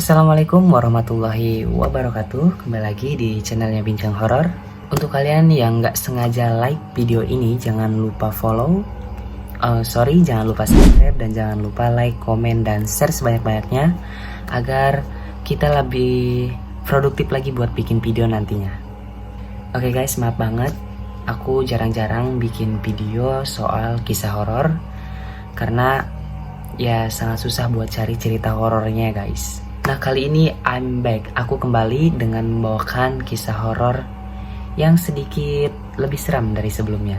Assalamualaikum warahmatullahi wabarakatuh. Kembali lagi di channelnya Bincang Horor. Untuk kalian yang nggak sengaja like video ini, jangan lupa follow. Jangan lupa subscribe dan jangan lupa like, komen, dan share sebanyak-banyaknya agar kita lebih produktif lagi buat bikin video nantinya. Oke guys, maaf banget. Aku jarang-jarang bikin video soal kisah horor karena ya sangat susah buat cari cerita horornya guys. Nah kali ini I'm back. Aku kembali dengan membawakan kisah horor yang sedikit lebih seram dari sebelumnya.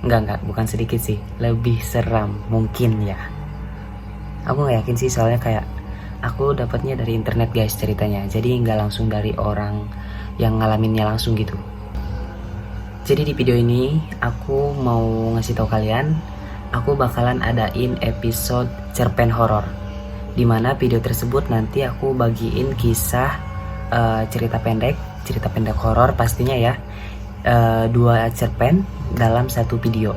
Enggak, bukan sedikit sih, lebih seram mungkin ya. Aku nggak yakin sih, soalnya kayak aku dapatnya dari internet guys ceritanya. Jadi nggak langsung dari orang yang ngalaminnya langsung gitu. Jadi di video ini aku mau ngasih tahu kalian, aku bakalan adain episode cerpen horor, dimana video tersebut nanti aku bagiin kisah cerita pendek horor pastinya ya, 2 cerpen dalam satu video.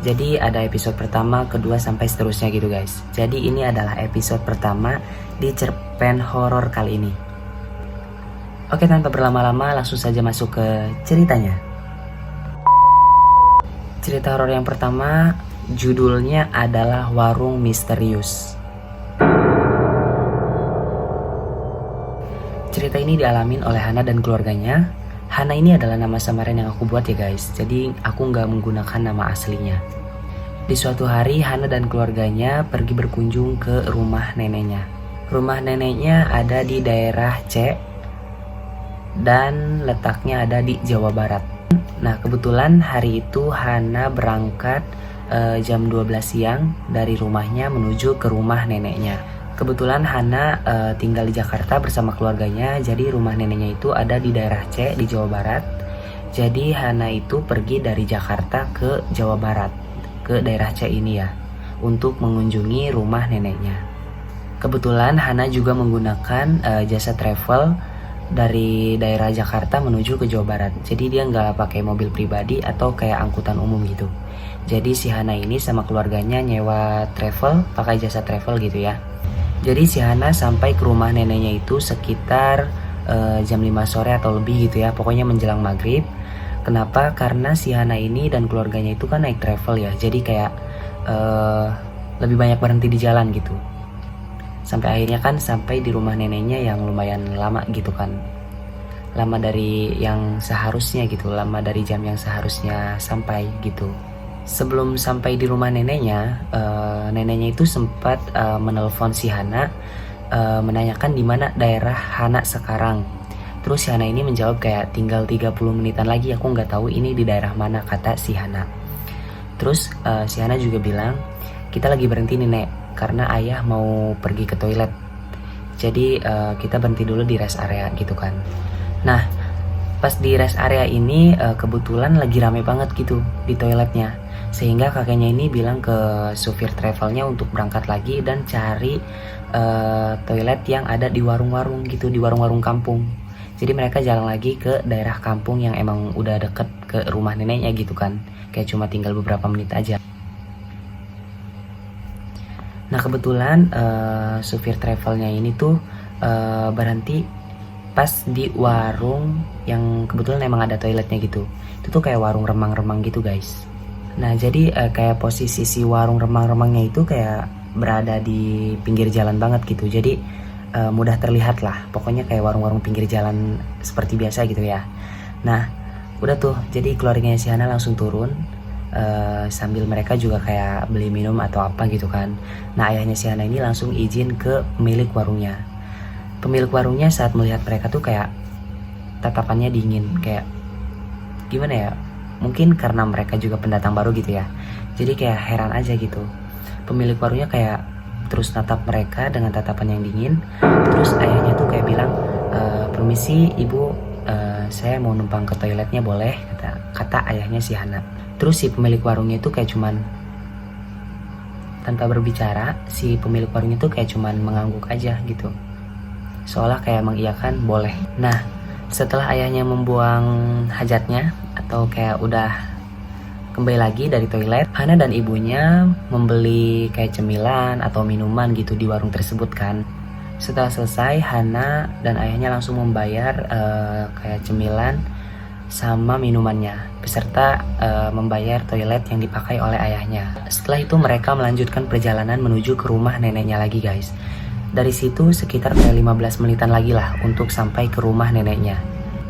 Jadi ada episode pertama, kedua, sampai seterusnya gitu guys. Jadi ini adalah episode pertama di cerpen horor kali ini. Oke, tanpa berlama-lama langsung saja masuk ke ceritanya. Cerita horor yang pertama judulnya adalah Warung Misterius. Cerita ini dialamin oleh Hana dan keluarganya. Hana ini adalah nama samaran yang aku buat ya guys, jadi aku nggak menggunakan nama aslinya. Di suatu hari Hana dan keluarganya pergi berkunjung ke rumah neneknya. Rumah neneknya ada di daerah C dan letaknya ada di Jawa Barat. Nah kebetulan hari itu Hana berangkat jam 12 siang dari rumahnya menuju ke rumah neneknya. Kebetulan Hana tinggal di Jakarta bersama keluarganya, jadi rumah neneknya itu ada di daerah C di Jawa Barat. Jadi Hana itu pergi dari Jakarta ke Jawa Barat, ke daerah C ini ya, untuk mengunjungi rumah neneknya. Kebetulan Hana juga menggunakan jasa travel dari daerah Jakarta menuju ke Jawa Barat. Jadi dia nggak pakai mobil pribadi atau kayak angkutan umum gitu. Jadi si Hana ini sama keluarganya nyewa travel, pakai jasa travel gitu ya. Jadi si Hana sampai ke rumah neneknya itu sekitar jam 5 sore atau lebih gitu ya, pokoknya menjelang maghrib. Kenapa? Karena si Hana ini dan keluarganya itu kan naik travel ya, jadi kayak lebih banyak berhenti di jalan gitu. Sampai akhirnya kan sampai di rumah neneknya yang lumayan lama gitu kan, lama dari yang seharusnya gitu, lama dari jam yang seharusnya sampai gitu. Sebelum sampai di rumah neneknya, neneknya itu sempat menelpon si Hana, menanyakan di mana daerah Hana sekarang. Terus si Hana ini menjawab kayak tinggal 30 menitan lagi, aku nggak tahu ini di daerah mana, kata si Hana. Terus si Hana juga bilang, kita lagi berhenti nih nek, karena ayah mau pergi ke toilet. Jadi kita berhenti dulu di rest area gitu kan. Nah pas di rest area ini kebetulan lagi rame banget gitu di toiletnya, sehingga kakeknya ini bilang ke supir travelnya untuk berangkat lagi dan cari toilet yang ada di warung-warung gitu, di warung-warung kampung. Jadi mereka jalan lagi ke daerah kampung yang emang udah deket ke rumah neneknya gitu kan, kayak cuma tinggal beberapa menit aja. Nah kebetulan supir travelnya ini tuh berhenti pas di warung yang kebetulan emang ada toiletnya gitu. Itu tuh kayak warung remang-remang gitu guys. Nah jadi kayak posisi si warung remang-remangnya itu kayak berada di pinggir jalan banget gitu. Jadi mudah terlihat lah, pokoknya kayak warung-warung pinggir jalan seperti biasa gitu ya. Nah udah tuh, jadi keluarganya si Hana langsung turun, sambil mereka juga kayak beli minum atau apa gitu kan. Nah ayahnya si Hana ini langsung izin ke pemilik warungnya. Pemilik warungnya saat melihat mereka tuh kayak tatapannya dingin, kayak gimana ya, mungkin karena mereka juga pendatang baru gitu ya, jadi kayak heran aja gitu. Pemilik warungnya kayak terus natap mereka dengan tatapan yang dingin. Terus ayahnya tuh kayak bilang, permisi ibu, saya mau numpang ke toiletnya boleh, kata ayahnya si Hana. Terus si pemilik warungnya itu kayak cuman tanpa berbicara, si pemilik warungnya tuh kayak cuman mengangguk aja gitu, seolah kayak mengiyakan boleh. Nah setelah ayahnya membuang hajatnya atau kayak udah kembali lagi dari toilet, Hana dan ibunya membeli kayak cemilan atau minuman gitu di warung tersebut kan. Setelah selesai, Hana dan ayahnya langsung membayar kayak cemilan sama minumannya, beserta membayar toilet yang dipakai oleh ayahnya. Setelah itu mereka melanjutkan perjalanan menuju ke rumah neneknya lagi guys. Dari situ sekitar kayak 15 menitan lagi lah untuk sampai ke rumah neneknya.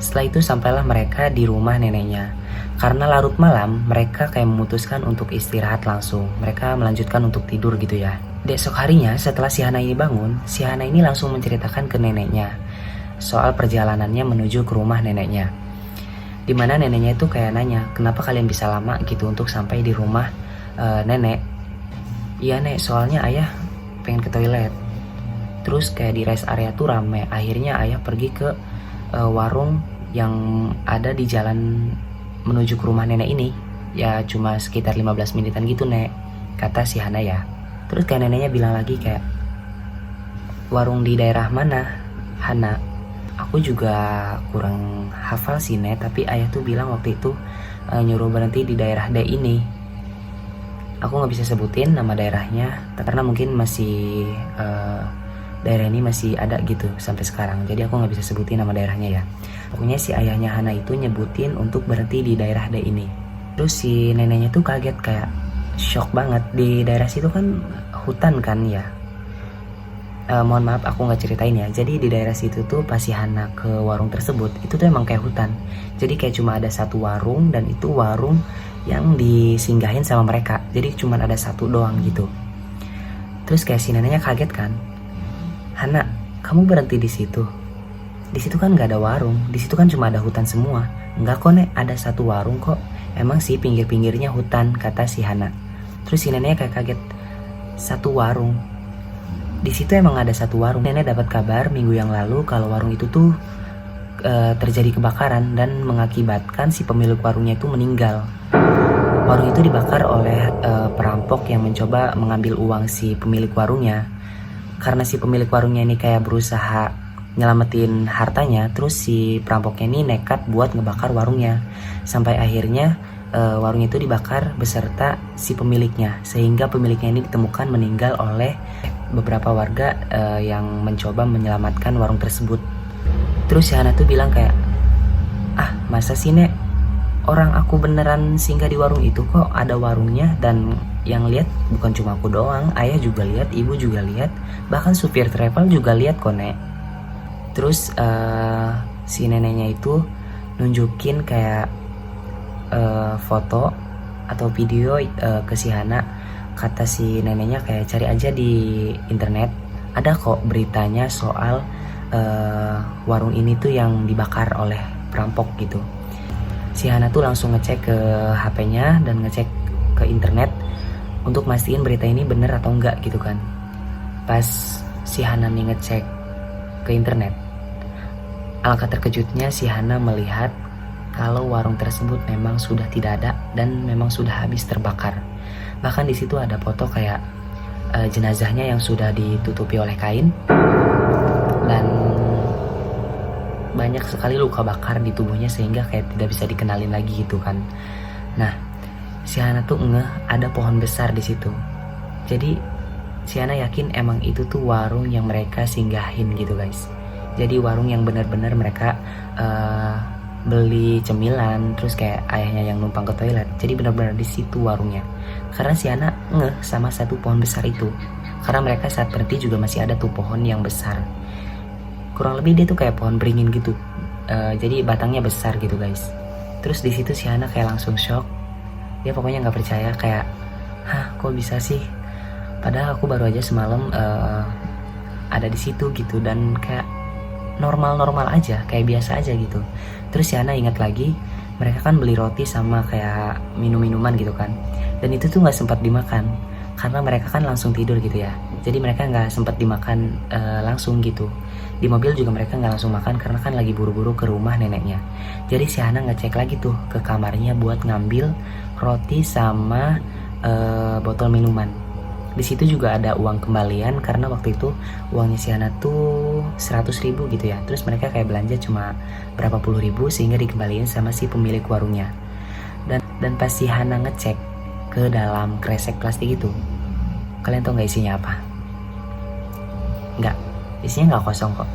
Setelah itu sampailah mereka di rumah neneknya. Karena larut malam, mereka kayak memutuskan untuk istirahat langsung. Mereka melanjutkan untuk tidur gitu ya. Di esok harinya setelah si Hana ini bangun, si Hana ini langsung menceritakan ke neneknya soal perjalanannya menuju ke rumah neneknya. Dimana neneknya itu kayak nanya, kenapa kalian bisa lama gitu untuk sampai di rumah nenek? Iya nek, soalnya ayah pengen ke toilet. Terus kayak di rest area tuh rame. Akhirnya ayah pergi ke warung yang ada di jalan menuju ke rumah nenek ini. Ya cuma sekitar 15 menitan gitu nek, kata si Hana ya. Terus kayak neneknya bilang lagi kayak, warung di daerah mana Hana? Aku juga kurang hafal sih nek, tapi ayah tuh bilang waktu itu nyuruh berhenti di daerah D ini. Aku gak bisa sebutin nama daerahnya karena mungkin masih daerah ini masih ada gitu sampai sekarang. Jadi aku gak bisa sebutin nama daerahnya ya. Pokoknya si ayahnya Hana itu nyebutin untuk berhenti di daerah D ini. Terus si neneknya tuh kaget, kayak shock banget. Di daerah situ kan hutan kan ya. Mohon maaf aku gak ceritain ya. Jadi di daerah situ tuh pas si Hana ke warung tersebut, itu tuh emang kayak hutan. Jadi kayak cuma ada satu warung, dan itu warung yang disinggahin sama mereka. Jadi cuma ada satu doang gitu. Terus kayak si neneknya kaget kan, Hana, kamu berhenti di situ? Di situ kan gak ada warung, di situ kan cuma ada hutan semua. Enggak kok nek, ada satu warung kok. Emang sih pinggir-pinggirnya hutan, kata si Hana. Terus si neneknya kayak kaget, satu warung? Di situ emang ada satu warung. Nenek dapat kabar minggu yang lalu kalau warung itu tuh terjadi kebakaran dan mengakibatkan si pemilik warungnya itu meninggal. Warung itu dibakar oleh perampok yang mencoba mengambil uang si pemilik warungnya. Karena si pemilik warungnya ini kayak berusaha nyelamatin hartanya, terus si perampoknya ini nekat buat ngebakar warungnya. Sampai akhirnya warung itu dibakar beserta si pemiliknya, sehingga pemiliknya ini ditemukan meninggal oleh beberapa warga yang mencoba menyelamatkan warung tersebut. Terus si Hana tuh bilang kayak, masa sih nek, orang aku beneran singgah di warung itu kok, ada warungnya, dan yang lihat bukan cuma aku doang, ayah juga lihat, ibu juga lihat, bahkan supir travel juga lihat kok nek. Terus si neneknya itu nunjukin kayak foto atau video ke si Hana. Kata si neneknya kayak, cari aja di internet, ada kok beritanya soal warung ini tuh yang dibakar oleh perampok gitu. Si Hana tuh langsung ngecek ke HP-nya dan ngecek ke internet untuk mastiin berita ini bener atau enggak gitu kan. Pas si Hana nih ngecek ke internet, alangkah terkejutnya si Hana melihat kalau warung tersebut memang sudah tidak ada dan memang sudah habis terbakar. Bahkan di situ ada foto kayak jenazahnya yang sudah ditutupi oleh kain, dan banyak sekali luka bakar di tubuhnya sehingga kayak tidak bisa dikenalin lagi gitu kan. Nah, si Hana tuh ngeh ada pohon besar di situ. Jadi si Hana yakin emang itu tuh warung yang mereka singgahin gitu guys. Jadi warung yang benar-benar mereka beli cemilan, terus kayak ayahnya yang numpang ke toilet. Jadi benar-benar di situ warungnya. Karena si Hana ngeh sama satu pohon besar itu. Karena mereka saat berhenti juga masih ada tuh pohon yang besar. Kurang lebih dia tuh kayak pohon beringin gitu. Jadi batangnya besar gitu guys. Terus di situ si Hana kayak langsung shock. Dia pokoknya nggak percaya, kayak, kok bisa sih? Padahal aku baru aja semalam ada di situ gitu, dan kayak normal-normal aja, kayak biasa aja gitu. Terus si Hana ingat lagi, mereka kan beli roti sama kayak minum-minuman gitu kan, dan itu tuh nggak sempat dimakan karena mereka kan langsung tidur gitu ya. Jadi mereka nggak sempat dimakan langsung gitu. Di mobil juga mereka nggak langsung makan karena kan lagi buru-buru ke rumah neneknya. Jadi si Hana ngecek lagi tuh ke kamarnya buat ngambil roti sama botol minuman. Di situ juga ada uang kembalian karena waktu itu uangnya si Hana tuh 100.000 gitu ya. Terus mereka kayak belanja cuma berapa puluh ribu sehingga dikembaliin sama si pemilik warungnya. Dan pas si Hana ngecek ke dalam kresek plastik itu, kalian tau gak isinya apa? Enggak, Isinya nggak kosong kok.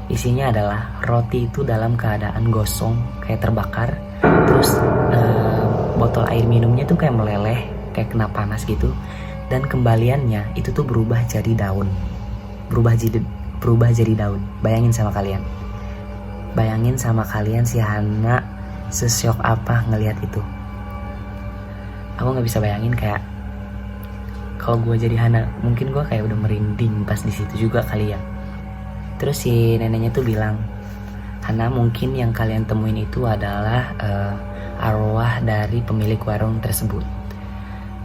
Isinya adalah roti itu dalam keadaan gosong, kayak terbakar. Terus botol air minumnya tuh kayak meleleh, kayak kena panas gitu. Dan kembaliannya itu tuh berubah jadi daun. Berubah jadi daun. Bayangin sama kalian si Hana sesyok apa ngelihat itu. Aku nggak bisa bayangin, kayak kalau gue jadi Hana mungkin gue kayak udah merinding pas di situ juga kali ya. Terus si neneknya tuh bilang, Hana, mungkin yang kalian temuin itu adalah arwah dari pemilik warung tersebut.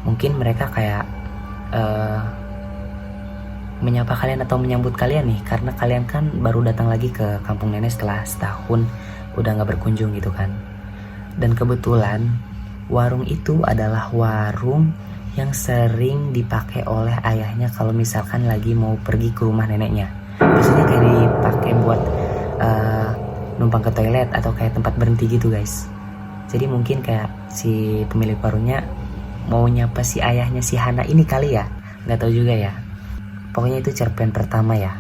Mungkin mereka kayak menyapa kalian atau menyambut kalian nih, karena kalian kan baru datang lagi ke kampung nenek setelah setahun udah gak berkunjung gitu kan. Dan kebetulan warung itu adalah warung yang sering dipakai oleh ayahnya kalau misalkan lagi mau pergi ke rumah neneknya. Biasanya kayak dipakai buat numpang ke toilet atau kayak tempat berhenti gitu guys. Jadi mungkin kayak si pemilik warungnya mau nyapa si ayahnya si Hana ini kali ya, nggak tahu juga ya. Pokoknya itu cerpen pertama ya.